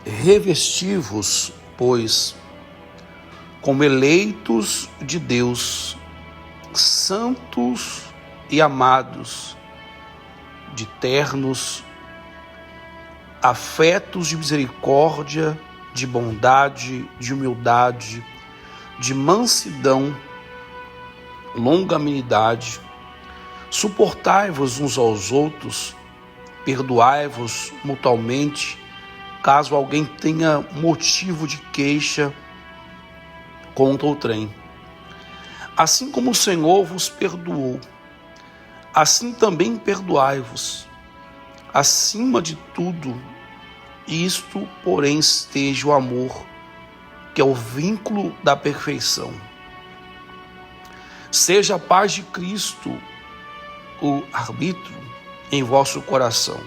Revesti-vos, pois, como eleitos de Deus, santos e amados, de ternos afetos de misericórdia, de bondade, de humildade, de mansidão, longanimidade. Suportai-vos uns aos outros, perdoai-vos mutuamente, caso alguém tenha motivo de queixa contra outrem. Assim como o Senhor vos perdoou, assim também perdoai-vos. Acima de tudo, isto, porém, esteja o amor, que é o vínculo da perfeição. Seja a paz de Cristo o arbítrio em vosso coração,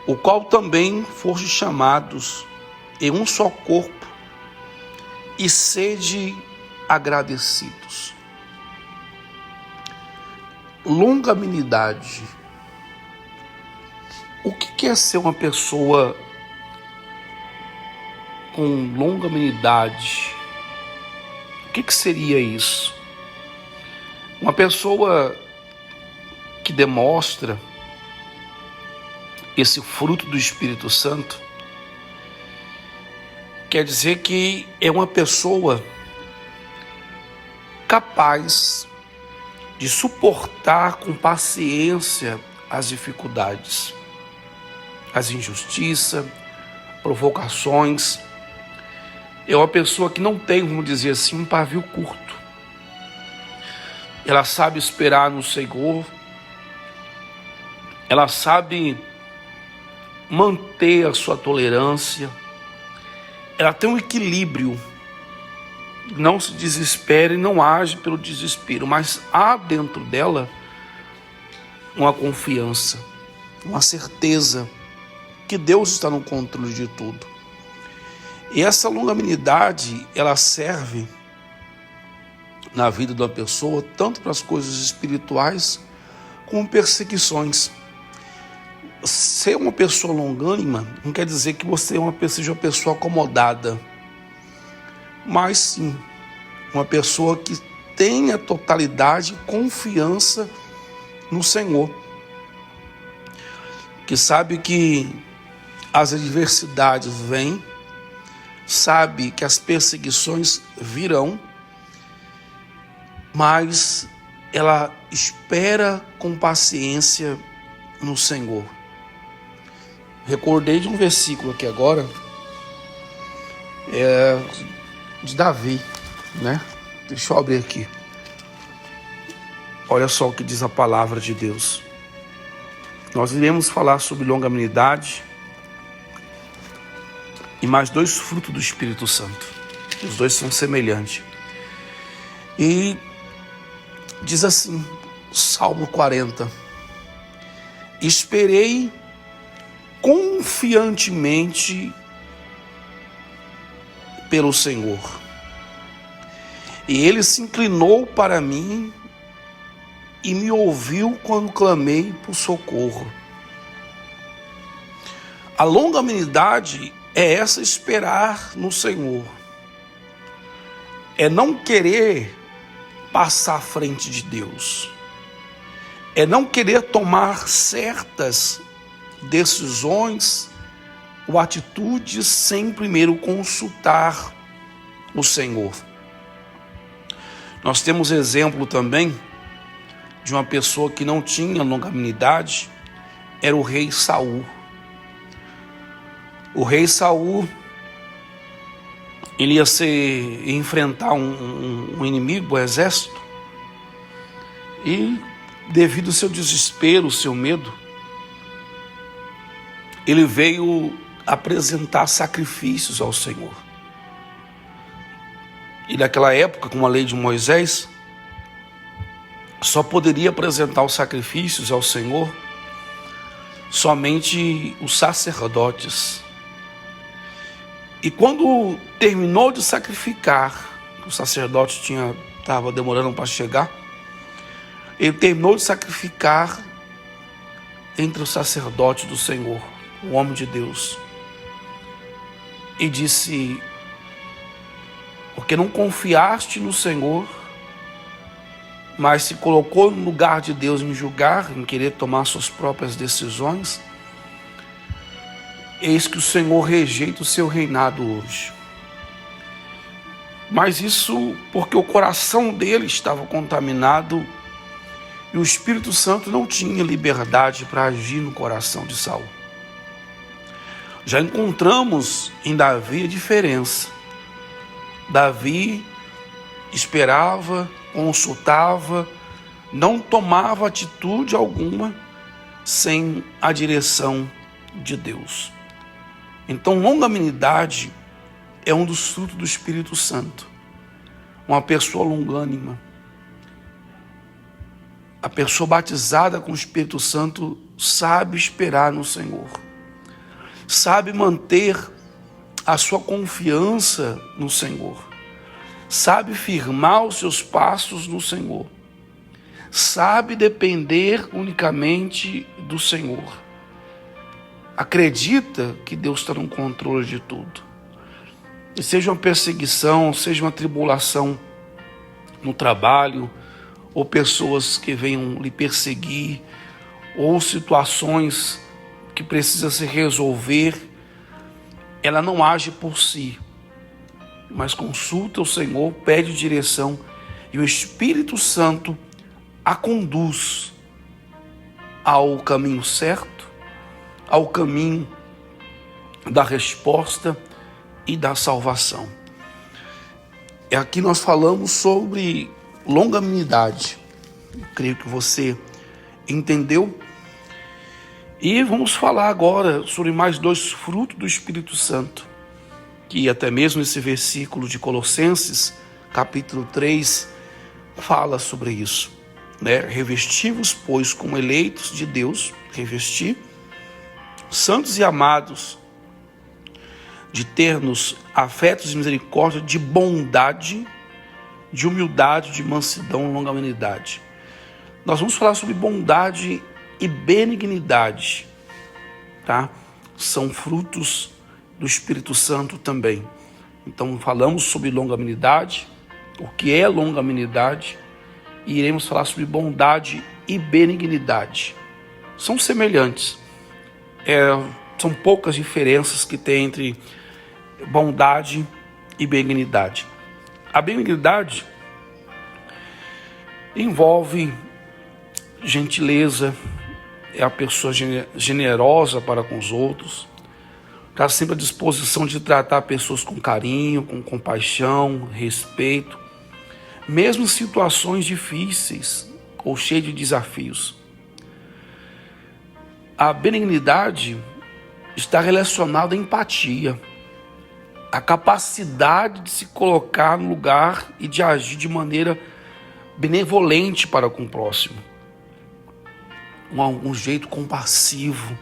o qual também foste chamados em um só corpo, e sede agradecidos. Longanimidade. O que é ser uma pessoa com longanimidade? O que seria isso? Uma pessoa que demonstra esse fruto do Espírito Santo quer dizer que é uma pessoa capaz de suportar com paciência as dificuldades, as injustiças, provocações. É uma pessoa que não tem, vamos dizer assim, um pavio curto. Ela sabe esperar no Senhor, ela sabe manter a sua tolerância, ela tem um equilíbrio, não se desespera e não age pelo desespero, mas há dentro dela uma confiança, uma certeza que Deus está no controle de tudo. E essa longanimidade, ela serve na vida de uma pessoa, tanto para as coisas espirituais, como perseguições. Ser uma pessoa longânima não quer dizer que você seja uma pessoa acomodada, mas sim, uma pessoa que tenha totalidade e confiança no Senhor, que sabe que as adversidades vêm, sabe que as perseguições virão, mas ela espera com paciência no Senhor. Recordei de um versículo aqui agora, de Davi, né? Deixa eu abrir aqui. Olha só o que diz a palavra de Deus. Nós iremos falar sobre longanimidade e mais dois frutos do Espírito Santo. Os dois são semelhantes. E diz assim, Salmo 40. Esperei confiantemente pelo Senhor, e Ele se inclinou para mim e me ouviu quando clamei por socorro. A longanimidade é essa, esperar no Senhor, é não querer passar à frente de Deus, é não querer tomar certas decisões ou atitudes sem primeiro consultar o Senhor. Nós temos exemplo também de uma pessoa que não tinha longanimidade, era o rei Saul. O rei Saul, ele ia enfrentar um inimigo, um exército, e devido ao seu desespero, ao seu medo, ele veio apresentar sacrifícios ao Senhor. E naquela época, com a lei de Moisés, só poderia apresentar os sacrifícios ao Senhor somente os sacerdotes. E quando terminou de sacrificar, o sacerdote estava demorando para chegar, ele terminou de sacrificar entre os sacerdotes do Senhor, o homem de Deus. e disse: porque não confiaste no Senhor, mas se colocou no lugar de Deus em julgar, em querer tomar suas próprias decisões, eis que o Senhor rejeita o seu reinado hoje. Mas isso porque o coração dele estava contaminado e o Espírito Santo não tinha liberdade para agir no coração de Saul. Já encontramos em Davi a diferença. Davi esperava, consultava, não tomava atitude alguma sem a direção de Deus. Então, longanimidade é um dos frutos do Espírito Santo. Uma pessoa longânima. A pessoa batizada com o Espírito Santo sabe esperar no Senhor. Sabe manter a sua confiança no Senhor. Sabe firmar os seus passos no Senhor. Sabe depender unicamente do Senhor. Acredita que Deus está no controle de tudo. E seja uma perseguição, seja uma tribulação no trabalho, ou pessoas que venham lhe perseguir, ou situações que precisa se resolver, ela não age por si, mas consulta o Senhor, pede direção, e o Espírito Santo a conduz ao caminho certo, ao caminho da resposta e da salvação. Aqui nós falamos sobre longanimidade. Eu creio que você entendeu. E vamos falar agora sobre mais dois frutos do Espírito Santo, que até mesmo esse versículo de Colossenses, capítulo 3, fala sobre isso, né? Revesti-vos, pois, como eleitos de Deus, revestir, santos e amados, de ternos afetos de misericórdia, de bondade, de humildade, de mansidão e longanimidade. Nós vamos falar sobre bondade e benignidade, tá? São frutos do Espírito Santo também. Então falamos sobre longanimidade, o que é longanimidade, e iremos falar sobre bondade e benignidade. São semelhantes, são poucas diferenças que tem entre bondade e benignidade. A benignidade envolve gentileza, é a pessoa generosa para com os outros, está sempre à disposição de tratar pessoas com carinho, com compaixão, respeito, mesmo em situações difíceis ou cheias de desafios. A benignidade está relacionada à empatia, a capacidade de se colocar no lugar e de agir de maneira benevolente para com o próximo. Um jeito compassivo.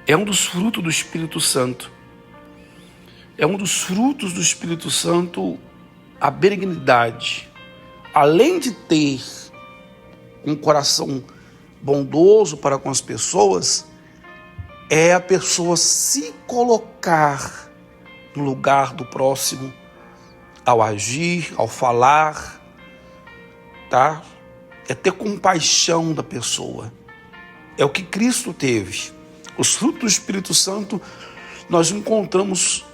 É um dos frutos do Espírito Santo. É um dos frutos do Espírito Santo a benignidade. Além de ter um coração bondoso para com as pessoas, é a pessoa se colocar no lugar do próximo, ao agir, ao falar, tá? É ter compaixão da pessoa. É o que Cristo teve. Os frutos do Espírito Santo nós encontramos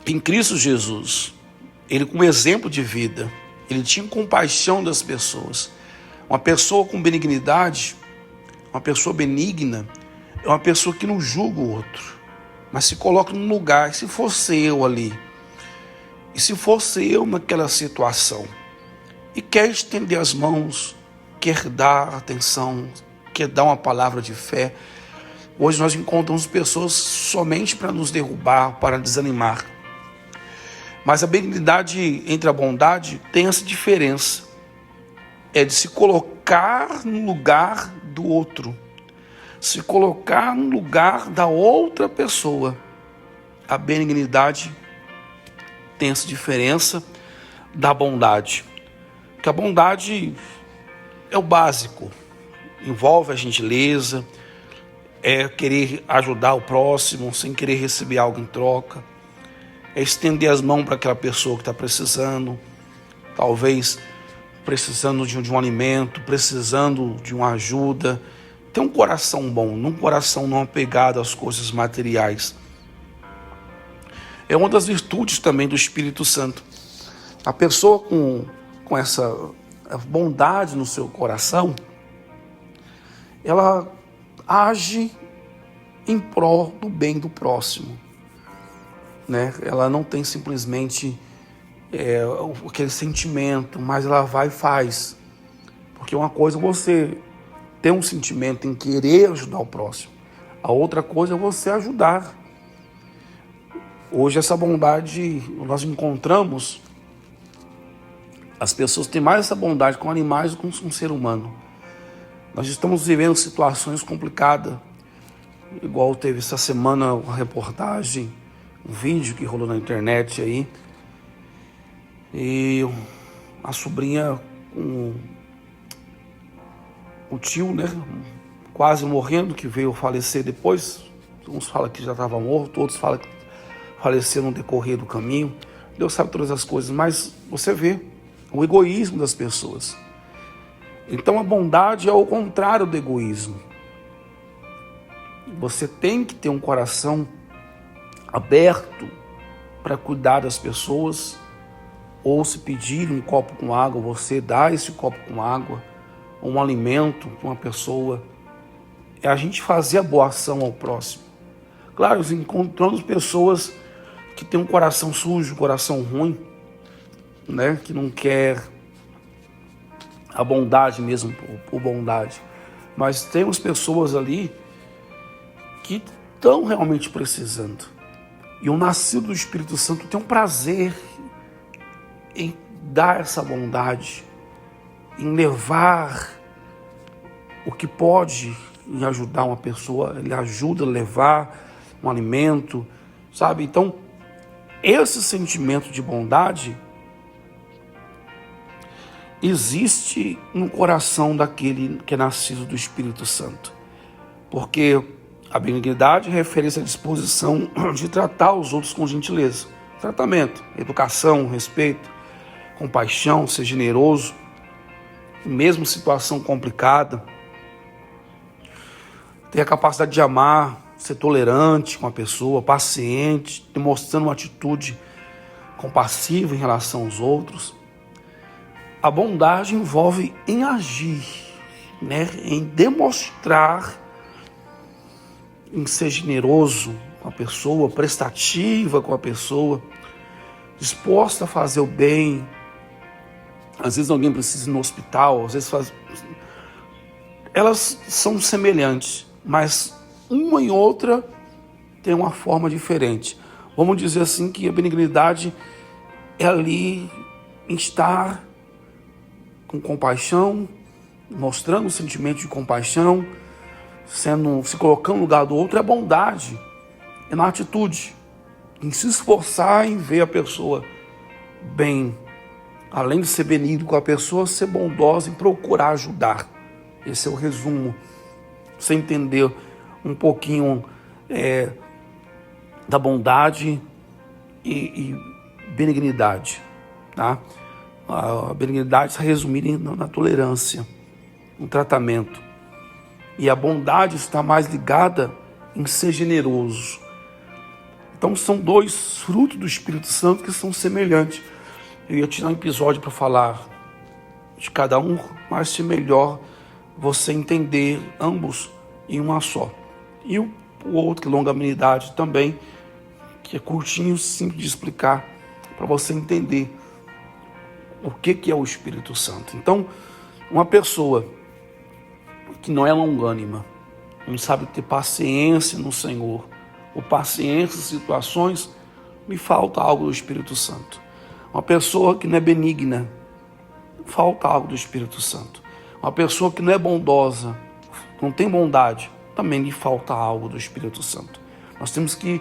em Cristo Jesus. Ele, como exemplo de vida, ele tinha compaixão das pessoas. Uma pessoa com benignidade, uma pessoa benigna, é uma pessoa que não julga o outro, mas se coloca num lugar. E se fosse eu ali, e se fosse eu naquela situação, e quer estender as mãos, quer dar atenção, quer dar uma palavra de fé. Hoje nós encontramos pessoas somente para nos derrubar, para desanimar. Mas a benignidade entre a bondade tem essa diferença. É de se colocar no lugar do outro, se colocar no lugar da outra pessoa. A benignidade tem essa diferença da bondade. Porque a bondade é o básico, envolve a gentileza, é querer ajudar o próximo sem querer receber algo em troca, é estender as mãos para aquela pessoa que está precisando, talvez precisando de um alimento, precisando de uma ajuda. Ter um coração bom, um coração não apegado às coisas materiais. É uma das virtudes também do Espírito Santo. A pessoa com essa bondade no seu coração, ela age em prol do bem do próximo, né? Ela não tem simplesmente aquele sentimento, mas ela vai e faz. Porque uma coisa é você ter um sentimento em querer ajudar o próximo, a outra coisa é você ajudar. Hoje essa bondade nós encontramos, as pessoas têm mais essa bondade com animais do que com o ser humano. Nós estamos vivendo situações complicadas, igual teve essa semana uma reportagem, um vídeo que rolou na internet aí, e a sobrinha com o tio, né, quase morrendo, que veio falecer depois. Uns falam que já estava morto, outros falam que faleceu no decorrer do caminho. Deus sabe todas as coisas, mas você vê o egoísmo das pessoas. Então a bondade é o contrário do egoísmo. Você tem que ter um coração aberto para cuidar das pessoas, ou se pedir um copo com água, você dá esse copo com água, ou um alimento para uma pessoa. É a gente fazer a boa ação ao próximo. Claro, nós encontramos pessoas que têm um coração sujo, um coração ruim, né? Que não quer a bondade mesmo por bondade. Mas temos pessoas ali que estão realmente precisando. E o nascido do Espírito Santo tem um prazer em dar essa bondade, em levar o que pode em ajudar uma pessoa. Ele ajuda a levar um alimento, sabe? Então, esse sentimento de bondade existe no coração daquele que é nascido do Espírito Santo. Porque a benignidade refere-se à disposição de tratar os outros com gentileza. Tratamento, educação, respeito, compaixão, ser generoso, mesmo situação complicada. Ter a capacidade de amar, ser tolerante com a pessoa, paciente, demonstrando uma atitude compassiva em relação aos outros. A bondade envolve em agir, né? Em demonstrar, em ser generoso com a pessoa, prestativa com a pessoa, disposta a fazer o bem. Às vezes alguém precisa ir no hospital, às vezes elas são semelhantes, mas uma e outra tem uma forma diferente. Vamos dizer assim que a benignidade é ali em estar com compaixão, mostrando o sentimento de compaixão, se colocando no lugar do outro. É bondade, é na atitude, em se esforçar em ver a pessoa bem. Além de ser benigno com a pessoa, ser bondosa em procurar ajudar. Esse é o resumo. Você entender um pouquinho da bondade e benignidade, tá? A benignidade está resumida na tolerância, no tratamento. E a bondade está mais ligada em ser generoso. Então são dois frutos do Espírito Santo que são semelhantes. Eu ia tirar um episódio para falar de cada um, mas é melhor você entender ambos em uma só. E o outro, que é longanimidade também, que é curtinho, simples de explicar, para você entender o que é o Espírito Santo. Então, uma pessoa que não é longânima, não sabe ter paciência no Senhor, ou paciência em situações, me falta algo do Espírito Santo. Uma pessoa que não é benigna, falta algo do Espírito Santo. Uma pessoa que não é bondosa, não tem bondade, também lhe falta algo do Espírito Santo. Nós temos que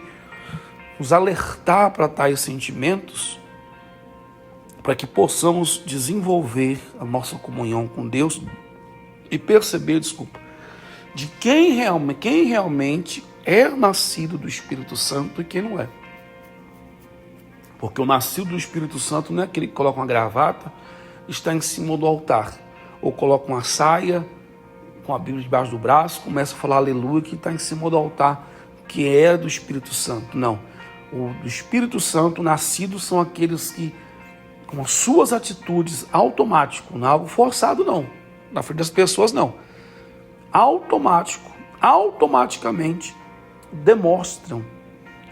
nos alertar para tais sentimentos, para que possamos desenvolver a nossa comunhão com Deus e perceber, de quem realmente é nascido do Espírito Santo e quem não é. Porque o nascido do Espírito Santo não é aquele que coloca uma gravata e está em cima do altar, ou coloca uma saia com a Bíblia debaixo do braço, começa a falar aleluia, que está em cima do altar, que é do Espírito Santo. Não. O do Espírito Santo nascidos são aqueles que, com as suas atitudes, automático, não é algo forçado não, na frente das pessoas não, automaticamente demonstram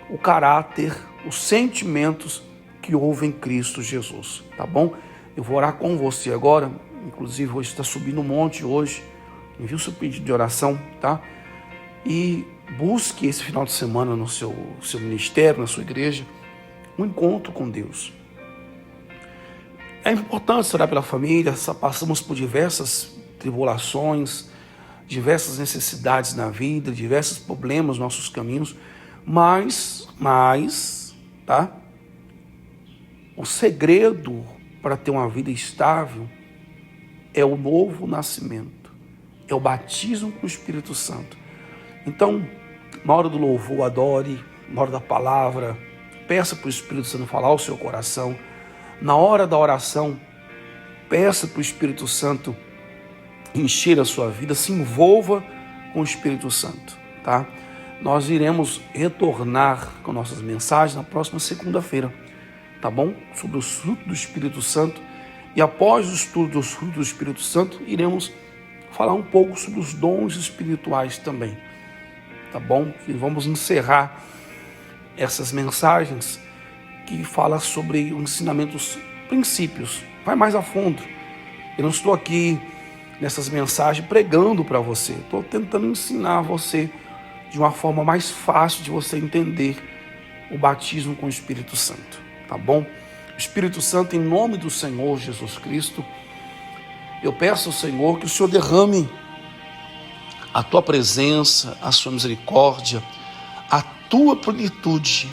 o caráter, os sentimentos que houve em Cristo Jesus, tá bom? Eu vou orar com você agora, inclusive hoje está subindo um monte hoje, envie o seu pedido de oração, tá? E busque esse final de semana no seu ministério, na sua igreja, um encontro com Deus. É importante orar pela família, passamos por diversas tribulações, diversas necessidades na vida, diversos problemas nos nossos caminhos, mas, tá? O segredo para ter uma vida estável é o novo nascimento, é o batismo com o Espírito Santo. Então, na hora do louvor, adore, na hora da palavra, peça para o Espírito Santo falar ao seu coração. Na hora da oração, peça para o Espírito Santo encher a sua vida, se envolva com o Espírito Santo, tá? Nós iremos retornar com nossas mensagens na próxima segunda-feira, tá bom? Sobre os frutos do Espírito Santo. E após o estudo dos frutos do Espírito Santo, iremos falar um pouco sobre os dons espirituais também, tá bom? E vamos encerrar essas mensagens que falam sobre os ensinamentos, princípios. Vai mais a fundo. Eu não estou aqui nessas mensagens pregando para você. Estou tentando ensinar você de uma forma mais fácil de você entender o batismo com o Espírito Santo, tá bom? O Espírito Santo, em nome do Senhor Jesus Cristo, eu peço ao Senhor que o Senhor derrame a tua presença, a sua misericórdia, a tua plenitude